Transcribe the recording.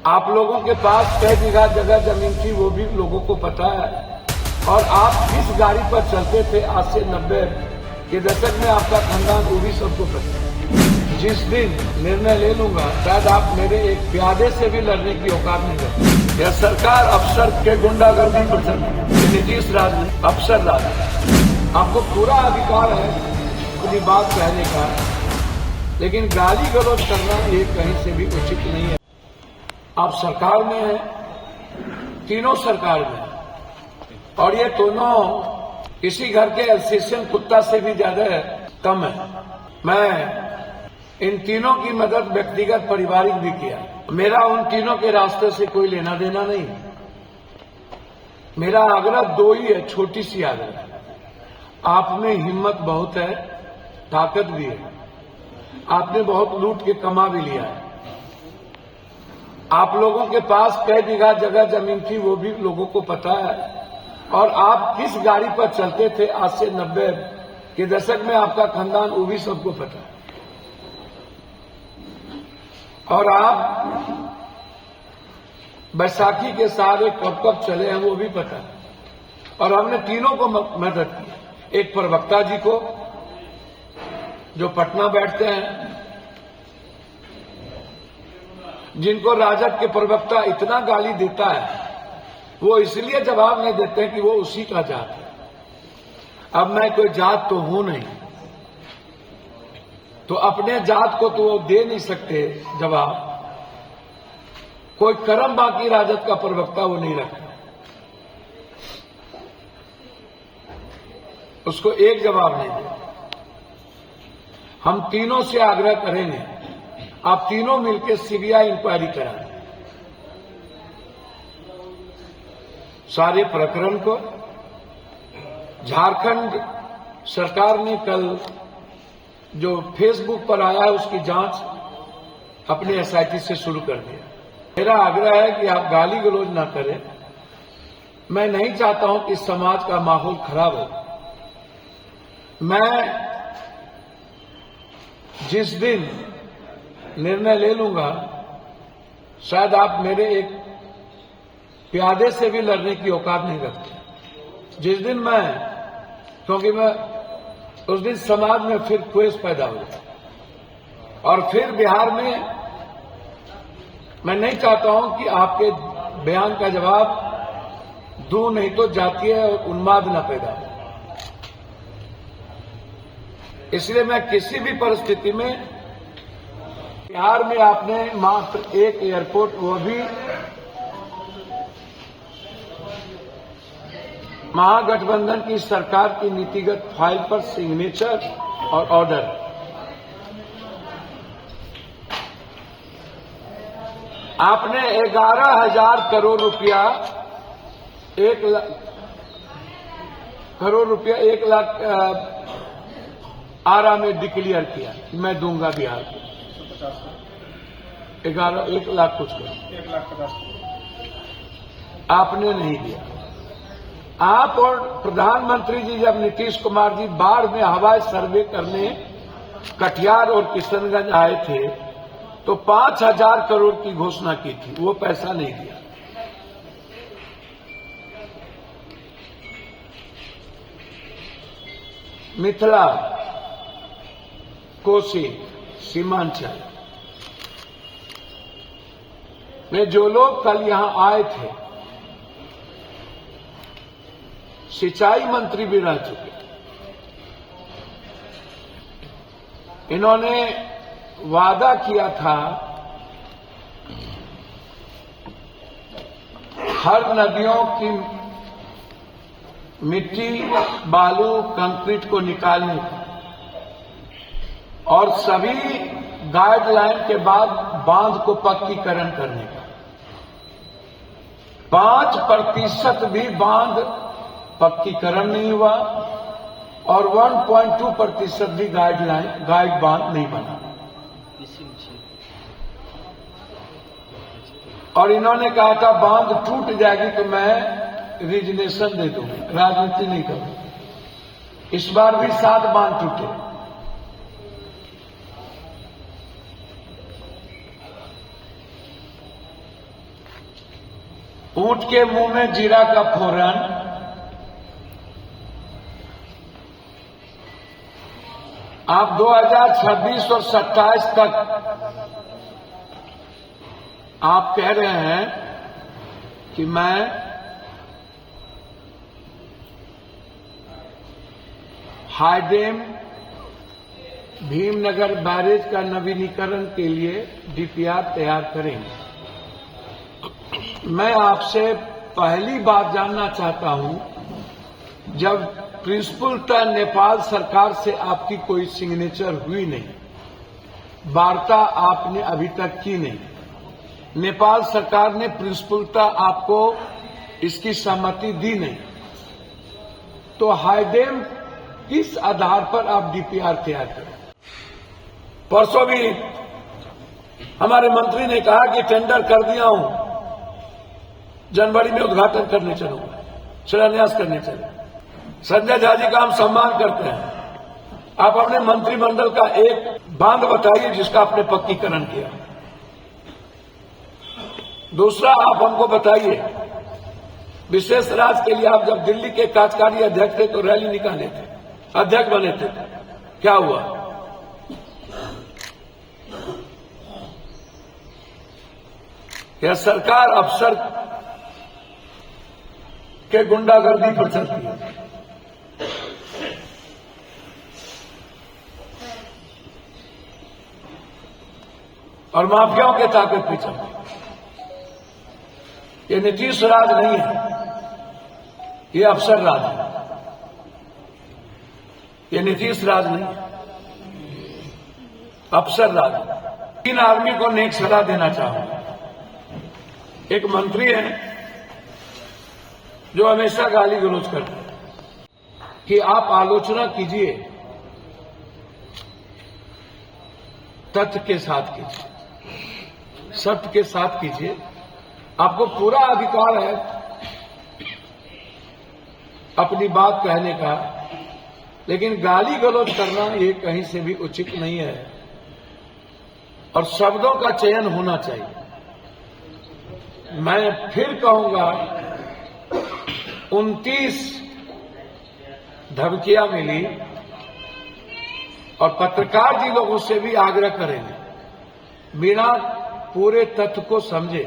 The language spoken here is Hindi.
आप लोगों के पास कई बीघा जगह जमीन थी वो भी लोगों को पता है। और आप किस गाड़ी पर चलते थे आज से 90 के दशक में, आपका खानदान वो भी सबको पता है। जिस दिन निर्णय ले लूंगा शायद आप मेरे एक प्यादे से भी लड़ने की औकात नहीं रखते। यह सरकार अफसर के गुंडागर्दी पर चलती, नीतीश राज में अफसर राज। आपको पूरा अधिकार है अपनी बात कहने का, लेकिन गाली गलौज करना ये कहीं से भी उचित नहीं है। आप सरकार में हैं, तीनों सरकार में, और ये दोनों किसी घर के एल्सेशियन कुत्ता से भी ज्यादा कम है। मैं इन तीनों की मदद व्यक्तिगत पारिवारिक भी किया। मेरा उन तीनों के रास्ते से कोई लेना देना नहीं। मेरा आग्रह दो ही है, छोटी सी आग्रह। आप में हिम्मत बहुत है, ताकत भी है, आपने बहुत लूट के कमा भी लिया है। आप लोगों के पास कई बीघा जगह जमीन थी वो भी लोगों को पता है। और आप किस गाड़ी पर चलते थे आज से 90 के दशक में, आपका खानदान वो भी सबको पता है। और आप बैसाखी के सारे कब कब चले हैं वो भी पता है। और हमने तीनों को मदद की। एक प्रवक्ता जी को जो पटना बैठते हैं, जिनको राजद के प्रवक्ता इतना गाली देता है, वो इसलिए जवाब नहीं देते हैं कि वो उसी का जात है। अब मैं कोई जात तो हूं नहीं, तो अपने जात को तो वो दे नहीं सकते जवाब। कोई कर्म बाकी राजद का प्रवक्ता वो नहीं रखता, उसको एक जवाब नहीं दे। हम तीनों से आग्रह करेंगे, आप तीनों मिलकर सीबीआई इंक्वायरी कराएं सारे प्रकरण को। झारखंड सरकार ने कल जो फेसबुक पर आया है उसकी जांच अपने एसआईटी से शुरू कर दिया। मेरा आग्रह है कि आप गाली गलौज ना करें। मैं नहीं चाहता हूं कि समाज का माहौल खराब हो। मैं जिस दिन निर्णय ले लूंगा शायद आप मेरे एक प्यादे से भी लड़ने की औकात नहीं रखते। जिस दिन क्योंकि मैं उस दिन समाज में फिर क्वेश पैदा हो जाए, और फिर बिहार में मैं नहीं चाहता हूं कि आपके बयान का जवाब दूं, नहीं तो जातीय उन्माद न पैदा हो। इसलिए मैं किसी भी परिस्थिति में, बिहार में आपने मात्र एक एयरपोर्ट, वो भी महागठबंधन की सरकार की नीतिगत फाइल पर सिग्नेचर और ऑर्डर। आपने 11,000 करोड़ रुपया, 1 लाख आरा में डिक्लेयर किया कि मैं दूंगा बिहार को 1 लाख कुछ करोड़। 1,50,000 आपने नहीं दिया। आप और प्रधानमंत्री जी जब नीतीश कुमार जी बाढ़ में हवाई सर्वे करने कटिहार और किशनगंज आए थे तो 5,000 करोड़ की घोषणा की थी, वो पैसा नहीं दिया। मिथिला, कोसी, सीमांचल में जो लोग कल यहां आए थे, सिंचाई मंत्री भी रह चुके, इन्होंने वादा किया था हर नदियों की मिट्टी, बालू, कंक्रीट को निकालने का, और सभी गाइडलाइन के बाद बांध को पक्कीकरण करने का। 5% भी बांध पक्कीकरण नहीं हुआ, और 1.2% भी गाइड बांध नहीं बना। और इन्होंने कहा था बांध टूट जाएगी तो मैं रिजनेशन दे दूंगा, राजनीति नहीं करूंगा। इस बार भी 7 बांध टूटे। ऊंट के मुंह में जीरा का फोरन, आप 2026 और 27 तक आप कह रहे हैं कि मैं हाईडैम भीमनगर बैरेज का नवीनीकरण के लिए डीपीआर तैयार करेंगे। मैं आपसे पहली बात जानना चाहता हूं, जब प्रिंसिपल तय नेपाल सरकार से आपकी कोई सिग्नेचर हुई नहीं, वार्ता आपने अभी तक की नहीं, नेपाल सरकार ने प्रिंसिपलतः आपको इसकी सहमति दी नहीं, तो हाईडैम किस आधार पर आप डीपीआर तैयार करें? परसों भी हमारे मंत्री ने कहा कि टेंडर कर दिया हूं, जनवरी में उद्घाटन करने चलूंगा, शिलान्यास करने चलूंगा। संजय झा जी का हम सम्मान करते हैं। आप अपने मंत्रिमंडल का एक बांध बताइए जिसका आपने पक्कीकरण किया। दूसरा, आप हमको बताइए, विशेष राज्य के लिए आप जब दिल्ली के कार्यकारी अध्यक्ष थे तो रैली निकाले थे, अध्यक्ष बने थे, क्या हुआ? यह सरकार अफसर के गुंडागर्दी पर चलती है। और माफियाओं के ताकत पे चलती है। ये नीतीश राज नहीं है, ये अफसर राज है। ये नीतीश राज नहीं है, अफसर राज है। इन आर्मी को नेक सलाह देना चाहूंगा। एक मंत्री है जो हमेशा गाली गलौज करते हैं कि आप आलोचना कीजिए, तथ्य के साथ कीजिए, सत्य के साथ कीजिए। आपको पूरा अधिकार है अपनी बात कहने का, लेकिन गाली गलौज करना ये कहीं से भी उचित नहीं है और शब्दों का चयन होना चाहिए। मैं फिर कहूंगा, 29 धमकियां मिली और पत्रकार जी लोगों से भी आग्रह करेंगे, बिना पूरे तथ्य को समझे